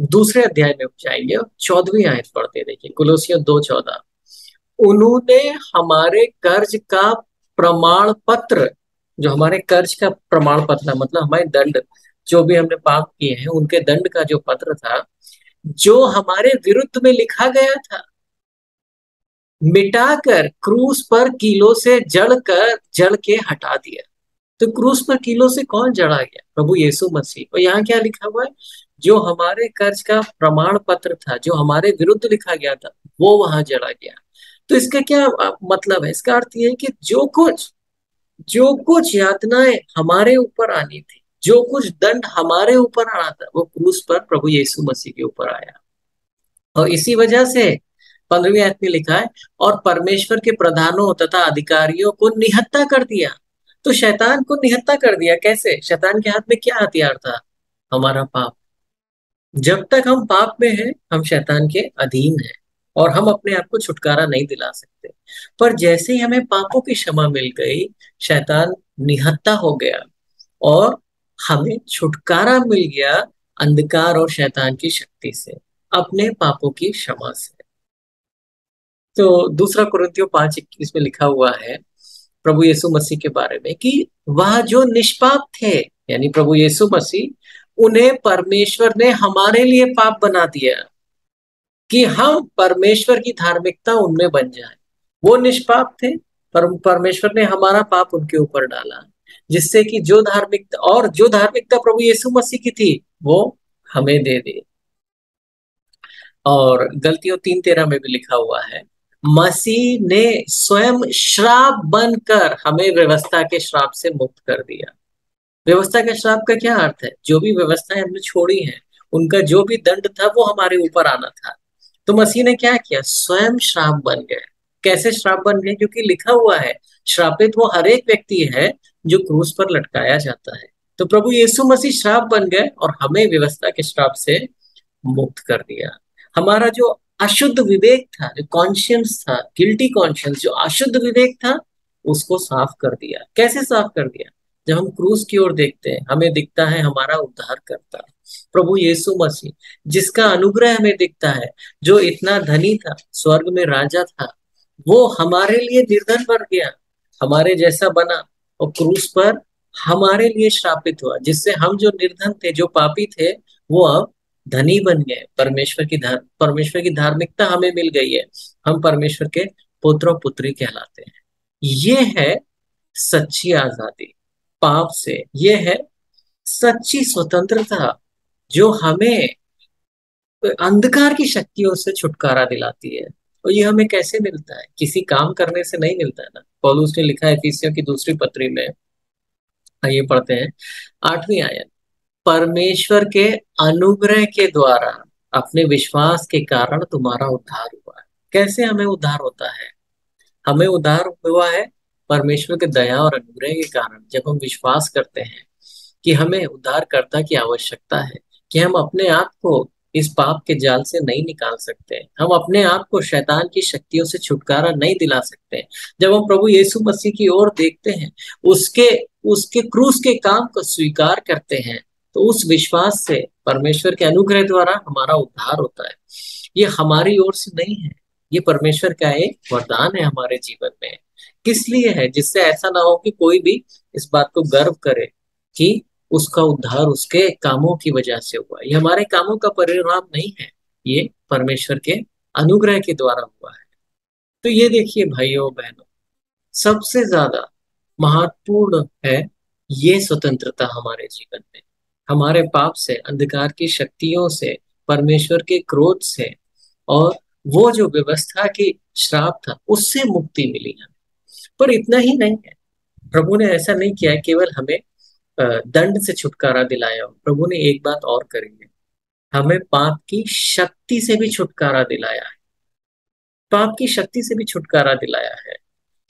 दूसरे अध्याय में जाएंगे, 14वीं आयत पढ़ते हैं। देखिए, कुलोसियों 2:14, उन्होंने हमारे कर्ज का प्रमाण पत्र, जो हमारे कर्ज का प्रमाण पत्र है, मतलब हमारे दंड, जो भी हमने पाप किए हैं उनके दंड का जो पत्र था, जो हमारे विरुद्ध में लिखा गया था, मिटाकर क्रूस पर कीलों से जड़ के हटा दिया। तो क्रूस पर कीलों से कौन जड़ा गया? प्रभु यीशु मसीह। और यहाँ क्या लिखा हुआ है? जो हमारे कर्ज का प्रमाण पत्र था, जो हमारे विरुद्ध लिखा गया था, वो वहां जड़ा गया। तो इसका क्या मतलब है? इसका अर्थ ये है कि जो कुछ यातनाएं हमारे ऊपर आनी थी, जो कुछ दंड हमारे ऊपर आना था, वो क्रूस पर प्रभु यीशु मसीह के ऊपर आया। और इसी वजह से 15वीं आयत में लिखा है, और परमेश्वर के प्रधानों तथा अधिकारियों को निहत्था कर दिया। तो शैतान को निहत्था कर दिया। कैसे? शैतान के हाथ में क्या हथियार था? हमारा पाप। जब तक हम पाप में हैं, हम शैतान के अधीन हैं और हम अपने आप को छुटकारा नहीं दिला सकते। पर जैसे ही हमें पापों की क्षमा मिल गई, शैतान निहत्ता हो गया और हमें छुटकारा मिल गया अंधकार और शैतान की शक्ति से, अपने पापों की क्षमा से। तो दूसरा कुरिन्थियों 5:21 में लिखा हुआ है प्रभु यीशु मसीह के बारे में कि वह जो निष्पाप थे, यानी प्रभु यीशु मसीह, उन्हें परमेश्वर ने हमारे लिए पाप बना दिया कि हम परमेश्वर की धार्मिकता उनमें बन जाए। वो निष्पाप थे, पर परमेश्वर ने हमारा पाप उनके ऊपर डाला, जिससे कि जो धार्मिकता प्रभु यीशु मसीह की थी वो हमें दे दी। और गलतियों 3:13 में भी लिखा हुआ है, मसीह ने स्वयं श्राप बनकर हमें व्यवस्था के श्राप से मुक्त कर दिया। व्यवस्था के श्राप का क्या अर्थ है? जो भी व्यवस्थाएं हमने छोड़ी हैं, उनका जो भी दंड था वो हमारे ऊपर आना था। तो मसीह ने क्या किया? स्वयं श्राप बन गए। कैसे श्राप बन गए? क्योंकि लिखा हुआ है, श्रापित वो हर एक व्यक्ति है जो क्रूस पर लटकाया जाता है। तो प्रभु यीशु मसीह श्राप बन गए और हमें व्यवस्था के श्राप से मुक्त कर दिया। हमारा जो अशुद्ध विवेक था, जो कॉन्शियंस था, गिल्टी कॉन्शियंस, जो अशुद्ध विवेक था, उसको साफ कर दिया। कैसे साफ कर दिया? जब हम क्रूस की ओर देखते हैं, हमें दिखता है हमारा उद्धार करता प्रभु यीशु मसीह, जिसका अनुग्रह हमें दिखता है, जो इतना धनी था, स्वर्ग में राजा था, वो हमारे लिए निर्धन बन गया, हमारे जैसा बना और क्रूस पर हमारे लिए श्रापित हुआ, जिससे हम जो निर्धन थे, जो पापी थे, वो अब धनी बन गए। परमेश्वर की धार्मिकता हमें मिल गई है। हम परमेश्वर के पुत्र और पुत्री कहलाते हैं। ये है सच्ची आजादी पाप से। ये है सच्ची स्वतंत्रता जो हमें अंधकार की शक्तियों से छुटकारा दिलाती है। और ये हमें कैसे मिलता है? किसी काम करने से नहीं मिलता है ना। पौलुस ने लिखा है इफिसियों की दूसरी पत्री में, आइए पढ़ते हैं 8वीं आयत, परमेश्वर के अनुग्रह के द्वारा अपने विश्वास के कारण तुम्हारा उद्धार हुआ है। कैसे हमें उद्धार होता है? हमें उद्धार हुआ है परमेश्वर के दया और अनुग्रह के कारण। जब हम विश्वास करते हैं कि हमें उद्धारकर्ता की आवश्यकता है, कि हम अपने आप को इस पाप के जाल से नहीं निकाल सकते, हम अपने आप को शैतान की शक्तियों से छुटकारा नहीं दिला सकते। जब हम प्रभु यीशु मसीह की ओर देखते हैं, उसके उसके क्रूस के काम को स्वीकार करते हैं, तो उस विश्वास से परमेश्वर के अनुग्रह द्वारा हमारा उद्धार होता है। ये हमारी ओर से नहीं है, ये परमेश्वर का एक वरदान है हमारे जीवन में। किस लिए है? जिससे ऐसा ना हो कि कोई भी इस बात को गर्व करे कि उसका उद्धार उसके कामों की वजह से हुआ। ये हमारे कामों का परिणाम नहीं है, ये परमेश्वर के अनुग्रह के द्वारा हुआ है। तो ये देखिए भाइयों बहनों, सबसे ज्यादा महत्वपूर्ण है ये स्वतंत्रता हमारे जीवन में। हमारे पाप से, अंधकार की शक्तियों से, परमेश्वर के क्रोध से और वो जो व्यवस्था की श्राप था, उससे मुक्ति मिली हमें। पर इतना ही नहीं है, प्रभु ने ऐसा नहीं किया केवल हमें दंड से छुटकारा दिलाया। प्रभु ने एक बात और करी है, हमें पाप की शक्ति से भी छुटकारा दिलाया है। पाप की शक्ति से भी छुटकारा दिलाया है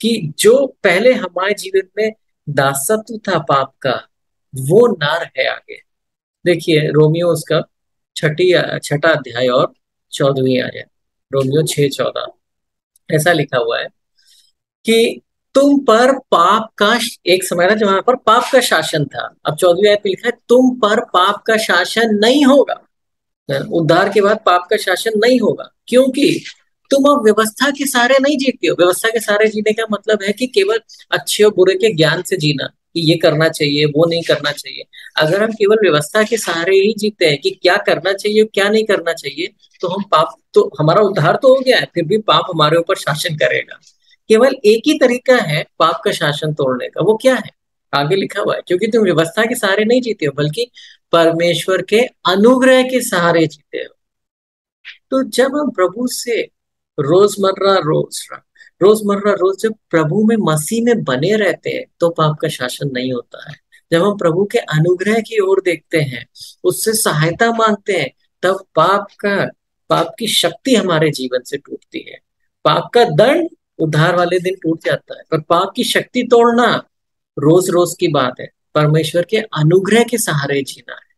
कि जो पहले हमारे जीवन में दासत्व था पाप का, वो ना रहे आगे। देखिए रोमियो उसका छठा अध्याय और 14वीं आयत, रोमियो 6:14, ऐसा लिखा हुआ है कि तुम पर पाप का, एक समय था जब वहां पर पाप का शासन था, अब 14वीं आयत में लिखा है तुम पर पाप का शासन नहीं होगा। उद्धार के बाद पाप का शासन नहीं होगा, क्योंकि तुम अब व्यवस्था के सहारे नहीं जीते हो। व्यवस्था के सहारे जीने का मतलब है कि केवल अच्छे और बुरे के ज्ञान से जीना, कि ये करना चाहिए, वो नहीं करना चाहिए। अगर हम केवल व्यवस्था के सहारे ही जीते हैं कि क्या करना चाहिए क्या नहीं करना चाहिए, तो हमारा उद्धार तो हो गया है, फिर भी पाप हमारे ऊपर शासन करेगा। केवल एक ही तरीका है पाप का शासन तोड़ने का, वो क्या है? आगे लिखा हुआ है, क्योंकि तुम व्यवस्था के सहारे नहीं जीते हो, बल्कि परमेश्वर के अनुग्रह के सहारे जीते हो। तो जब हम प्रभु से रोजमर्रा जब प्रभु में, मसीह में बने रहते हैं, तो पाप का शासन नहीं होता है। जब हम प्रभु के अनुग्रह की ओर देखते हैं, उससे सहायता मांगते हैं, तब पाप की शक्ति हमारे जीवन से टूटती है। पाप का दंड उद्धार वाले दिन टूट जाता है, पर पाप की शक्ति तोड़ना रोज रोज की बात है। परमेश्वर के अनुग्रह के सहारे जीना है।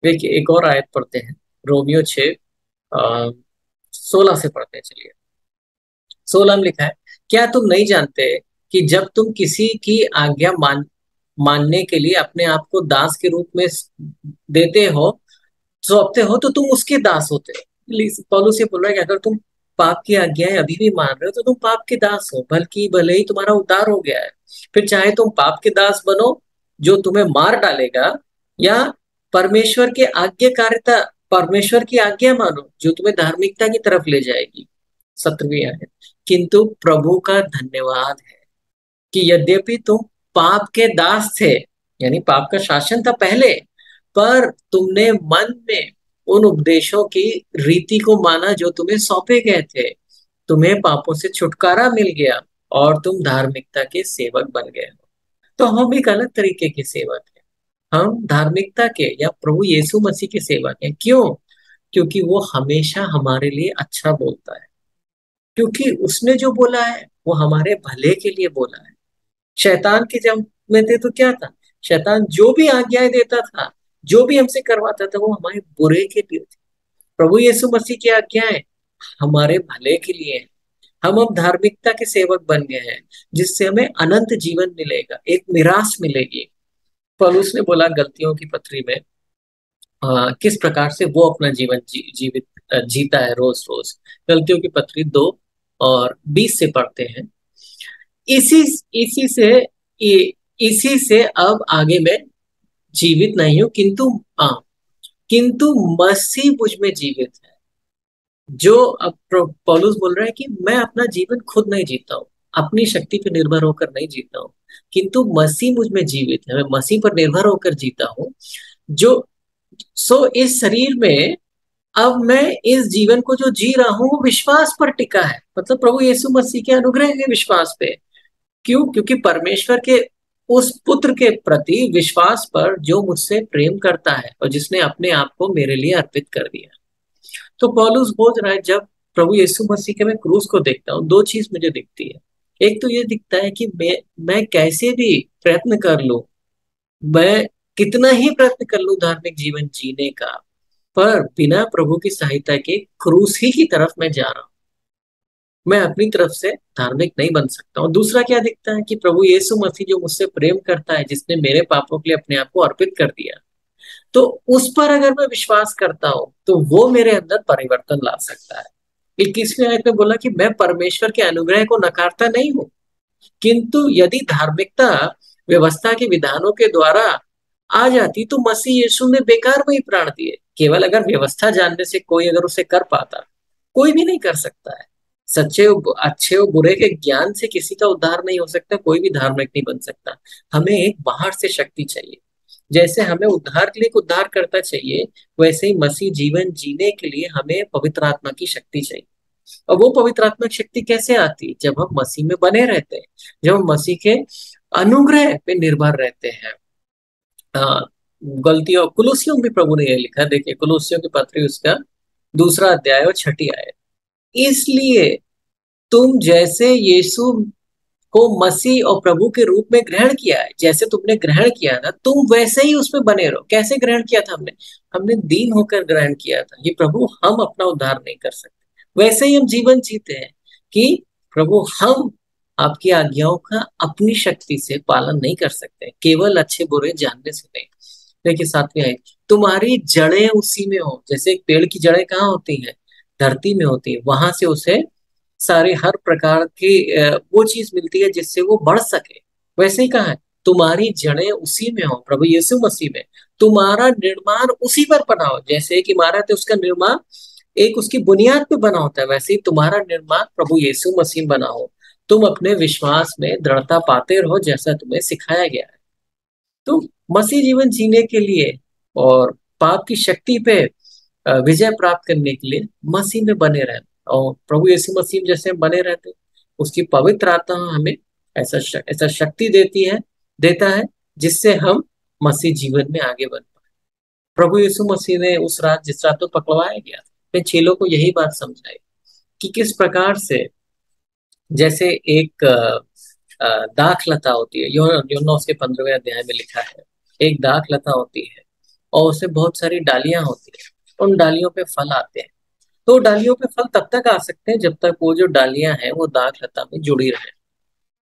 देखिए एक और आयत पढ़ते हैं, रोमियो 6:16 से पढ़ते हैं। चलिए 16 में लिखा है, क्या तुम नहीं जानते कि जब तुम किसी की आज्ञा मानने के लिए अपने आप को दास के रूप में देते हो, सौंपते हो, तो तुम उसके दास होते हो। पौलुस ये बोल रहा है कि अगर तुम पाप की आज्ञाएं अभी भी मान रहे हो तो तुम पाप के दास हो, बल्कि भले ही तुम्हारा उद्धार हो गया है, फिर चाहे तुम पाप के दास बनो जो तुम्हें मार डालेगा, या परमेश्वर के आज्ञाकारिता परमेश्वर की आज्ञा मानो जो तुम्हें धार्मिकता की तरफ ले जाएगी। 17वीं आयत, किंतु प्रभु का धन्यवाद है कि यद्यपि तुम पाप के दास थे, यानी पाप का शासन था पहले, पर तुमने मन में उन उपदेशों की रीति को माना जो तुम्हें सौंपे गए थे। तुम्हें पापों से छुटकारा मिल गया और तुम धार्मिकता के सेवक बन गए हो। तो हम एक अलग तरीके के सेवक हैं। हम धार्मिकता के या प्रभु यीशु मसीह के सेवक हैं। क्यों? क्योंकि वो हमेशा हमारे लिए अच्छा बोलता है, क्योंकि उसने जो बोला है वो हमारे भले के लिए बोला है। शैतान के जब में थे तो क्या था? शैतान जो भी आज्ञाएं देता था, जो भी हमसे करवाता था, वो हमारे बुरे के लिए थी। प्रभु यीशु मसीह की आज्ञाएं हमारे भले के लिए हैं। हम अब धार्मिकता के सेवक बन गए हैं, जिससे हमें अनंत जीवन मिलेगा, एक मिरास मिलेगी। पौलुस ने बोला गलतियों की पत्री में किस प्रकार से वो अपना जीवन जीता है रोज रोज। गलतियों की पत्री 2 और 20 से पढ़ते हैं। इसी इसी से इसी से अब आगे मैं जीवित नहीं हूं, किंतु मसीह मुझ में जीवित है। जो अब पौलुस बोल रहा है कि मैं अपना जीवन खुद नहीं जीता हूँ, अपनी शक्ति पर निर्भर होकर नहीं जीता हूँ, किंतु मसीह मुझ में जीवित है, मैं मसीह पर निर्भर होकर जीता हूँ। जो इस शरीर में अब मैं इस जीवन को जो जी रहा हूँ वो विश्वास पर टिका है, मतलब प्रभु यीशु मसीह के अनुग्रह के विश्वास पे। क्यों? क्योंकि परमेश्वर के उस पुत्र के प्रति विश्वास पर जो मुझसे प्रेम करता है और जिसने अपने आप को मेरे लिए अर्पित कर दिया। तो पौलुस बोल रहा है, जब प्रभु यीशु मसीह के मैं क्रूस को देखता हूँ, दो चीज मुझे दिखती है। एक तो ये दिखता है कि मैं कैसे भी प्रयत्न कर लूं, मैं कितना ही प्रयत्न कर लूं धार्मिक जीवन जीने का, पर बिना प्रभु की सहायता के क्रूस ही की तरफ मैं जा रहा हूँ। मैं अपनी तरफ से धार्मिक नहीं बन सकता हूँ। दूसरा क्या दिखता है कि प्रभु यीशु मसीह जो मुझसे प्रेम करता है, जिसने मेरे पापों के लिए अपने आप को अर्पित कर दिया, तो उस पर अगर मैं विश्वास करता हूं तो वो मेरे अंदर परिवर्तन ला सकता है। 21वीं आयत में बोला कि मैं परमेश्वर के अनुग्रह को नकारता नहीं हूं, किंतु यदि धार्मिकता व्यवस्था के विधानों के द्वारा आ जाती तो मसीह यीशु ने बेकार में ही प्राण दिए। केवल अगर व्यवस्था जानने से कोई अगर उसे कर पाता, कोई भी नहीं कर सकता है। सच्चे अच्छे और बुरे के ज्ञान से किसी का उद्धार नहीं हो सकता, कोई भी धार्मिक नहीं बन सकता। हमें एक बाहर से शक्ति चाहिए। जैसे हमें उद्धार के लिए उद्धार करता चाहिए, वैसे ही मसीह जीवन जीने के लिए हमें पवित्र आत्मा की शक्ति चाहिए। और वो पवित्र आत्मा की शक्ति कैसे आती? जब हम मसीह में बने रहते हैं, जब हम मसीह के अनुग्रह पे निर्भर रहते हैं। गलतियों कुलुसियों में प्रभु ने यह लिखा, देखिए कुलुसियों की पत्री उसका 2 अध्याय और 6 आयत, इसलिए तुम जैसे यीशु को मसीह और प्रभु के रूप में ग्रहण किया है, जैसे तुमने ग्रहण किया ना, तुम वैसे ही उसमें बने रहो। कैसे ग्रहण किया था हमने दीन होकर ग्रहण किया था। ये प्रभु हम अपना उद्धार नहीं कर सकते, वैसे ही हम जीवन जीते हैं कि प्रभु हम आपकी आज्ञाओं का अपनी शक्ति से पालन नहीं कर सकते, केवल अच्छे बुरे जानने से नहीं। देखिए 7वीं आयत, तुम्हारी जड़ें उसी में हो। जैसे एक पेड़ की जड़ें कहाँ होती हैं? धरती में होती है। वहां से उसे सारे हर प्रकार की वो चीज मिलती है जिससे वो बढ़ सके। वैसे ही कहा है, तुम्हारी जड़ें उसी में हो, प्रभु यीशु मसीह में। तुम्हारा निर्माण उसी पर बना हो। जैसे एक इमारत है, उसका निर्माण एक उसकी बुनियाद पे बना होता है, वैसे ही तुम्हारा निर्माण प्रभु यीशु मसीह बना हो। तुम अपने विश्वास में दृढ़ता पाते रहो जैसा तुम्हें सिखाया गया है। तो मसीह जीवन जीने के लिए और पाप की शक्ति पे विजय प्राप्त करने के लिए मसीह में बने रहना, और प्रभु यीशु मसीह जैसे बने रहते, उसकी पवित्र आत्मा हमें ऐसा शक्ति देता है जिससे हम मसीह जीवन में आगे बढ़ पाए। प्रभु यीशु मसीह ने उस रात जिस रात तो पकड़वाया गया, अपने चेलों को यही बात समझाई कि किस प्रकार से जैसे एक दाख लता होती है, यूहन्ना उसके 15वें अध्याय में लिखा है, एक दाख लता होती है और उसमें बहुत सारी डालियां होती है, उन डालियों पे फल आते हैं। तो डालियों पे फल तब तक आ सकते हैं जब तक वो जो डालियां हैं वो दाख लता में जुड़ी रहे।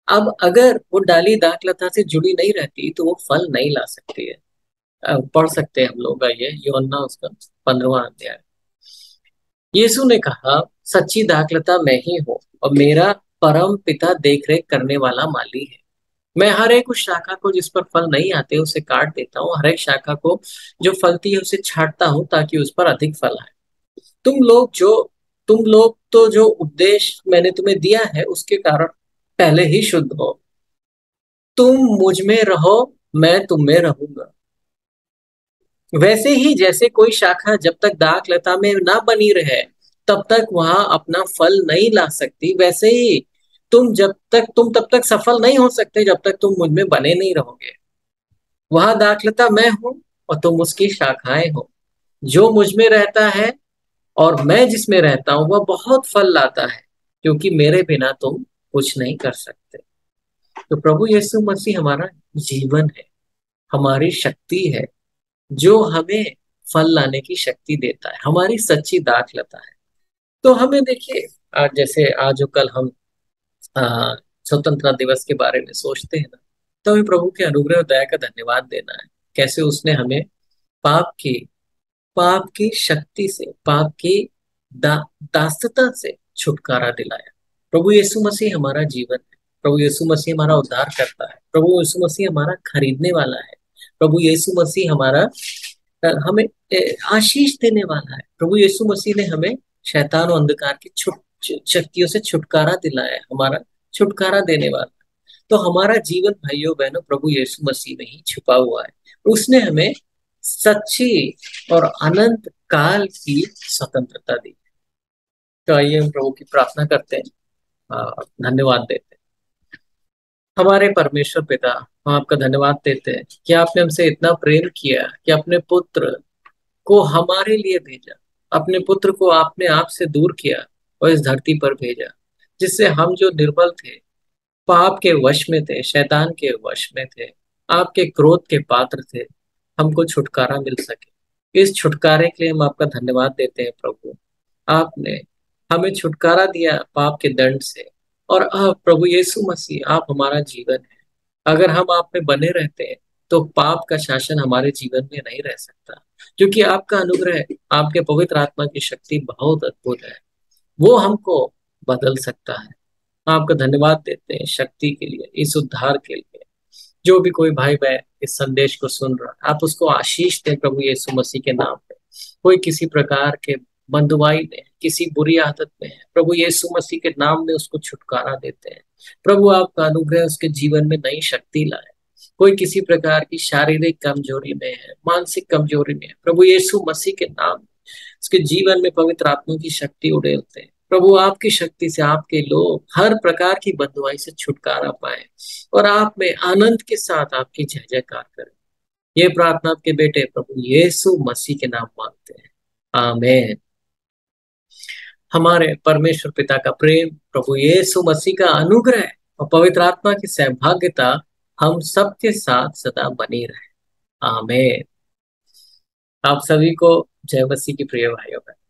अब अगर वो डाली दाखलता से जुड़ी नहीं रहती तो वो फल नहीं ला सकती है। पढ़ सकते हैं हम लोग, ये यूहन्ना उसका 15वां अध्याय। यीशु ने कहा, सच्ची दाखलता मैं ही हूँ और मेरा परम पिता देखरेख करने वाला माली है। मैं हर एक उस शाखा को जिस पर फल नहीं आते उसे काट देता हूँ, हर एक शाखा को जो फलती है उसे छांटता हूँ ताकि उस पर अधिक फल आए। तुम लोग तो जो उपदेश मैंने तुम्हें दिया है उसके कारण पहले ही शुद्ध हो। तुम मुझ में रहो, मैं तुम में रहूंगा। वैसे ही जैसे कोई शाखा जब तक दाख लता में ना बनी रहे तब तक वहां अपना फल नहीं ला सकती, वैसे ही तुम तब तक सफल नहीं हो सकते जब तक तुम मुझ में बने नहीं रहोगे। वहां दाखलता मैं हूं और तुम उसकी शाखाएं हो। जो मुझ में रहता है और मैं जिसमें रहता हूं वह बहुत फल लाता है, क्योंकि मेरे बिना तुम कुछ नहीं कर सकते। तो प्रभु यीशु मसीह हमारा जीवन है, हमारी शक्ति है, जो हमें फल लाने की शक्ति देता है, हमारी सच्ची दाखलता है। तो हमें देखिए, आज जैसे आज और कल हम आ, स्वतंत्रता दिवस के बारे में सोचते हैं ना, तो हमें प्रभु के अनुग्रह और दया का धन्यवाद देना है। कैसे उसने हमें पाप की पाप की शक्ति से, पाप की दासता से छुटकारा दिलाया। प्रभु यीशु मसीह हमारा जीवन है, प्रभु यीशु मसीह हमारा उद्धार करता है, प्रभु यीशु मसीह हमारा खरीदने वाला है, प्रभु यीशु मसीह हमारा हमें आशीष देने वाला है। प्रभु यीशु मसीह ने हमें शैतान और अंधकार की शक्तियों से छुटकारा दिलाया है, हमारा छुटकारा देने वाला। तो हमारा जीवन भाइयों बहनों प्रभु यीशु मसीह में ही छुपा हुआ है। उसने हमें सच्ची और अनंत काल की स्वतंत्रता दी। तो आइए हम प्रभु की प्रार्थना करते हैं, धन्यवाद देते हैं। हमारे परमेश्वर पिता, हम आपका धन्यवाद देते हैं कि आपने हमसे इतना प्रेम किया कि अपने पुत्र को हमारे लिए भेजा। अपने पुत्र को आपने आप से दूर किया और इस धरती पर भेजा, जिससे हम जो निर्बल थे, पाप के वश में थे, शैतान के वश में थे, आपके क्रोध के पात्र थे, हमको छुटकारा मिल सके। इस छुटकारे के लिए हम आपका धन्यवाद देते हैं प्रभु। आपने हमें छुटकारा दिया पाप के दंड से, और अब प्रभु यीशु मसीह आप हमारा जीवन है। अगर हम आप में बने रहते हैं तो पाप का शासन हमारे जीवन में नहीं रह सकता, क्योंकि आपका अनुग्रह, आपके पवित्र आत्मा की शक्ति बहुत अद्भुत है, वो हमको बदल सकता है। आपका धन्यवाद देते हैं शक्ति के लिए, इस उद्धार के लिए। जो भी कोई भाई बहन इस संदेश को सुन रहा है, आप उसको आशीष दें प्रभु यीशु मसीह के नाम पे। कोई किसी प्रकार के बंधुआई में, किसी बुरी आदत में है, प्रभु यीशु मसीह के नाम में उसको छुटकारा देते हैं। प्रभु आपका अनुग्रह उसके जीवन में नई शक्ति लाए। कोई किसी प्रकार की शारीरिक कमजोरी में है, मानसिक कमजोरी में है, प्रभु यीशु मसीह के नाम में उसके जीवन में पवित्र आत्मा की शक्ति उड़ेलते हैं। प्रभु आपकी शक्ति से आपके लोग हर प्रकार की बददुआई से छुटकारा पाए और आप में आनंद के साथ आपकी जय जयकार करें। ये प्रार्थना आपके बेटे प्रभु यीशु मसीह के नाम मांगते हैं, आमीन। हमारे परमेश्वर पिता का प्रेम, प्रभु यीशु मसीह का अनुग्रह और पवित्र आत्मा की सहभागिता हम सबके साथ सदा बनी रहे, आमीन। आप सभी को जय मसीह की प्रिय भाइयों बहनों।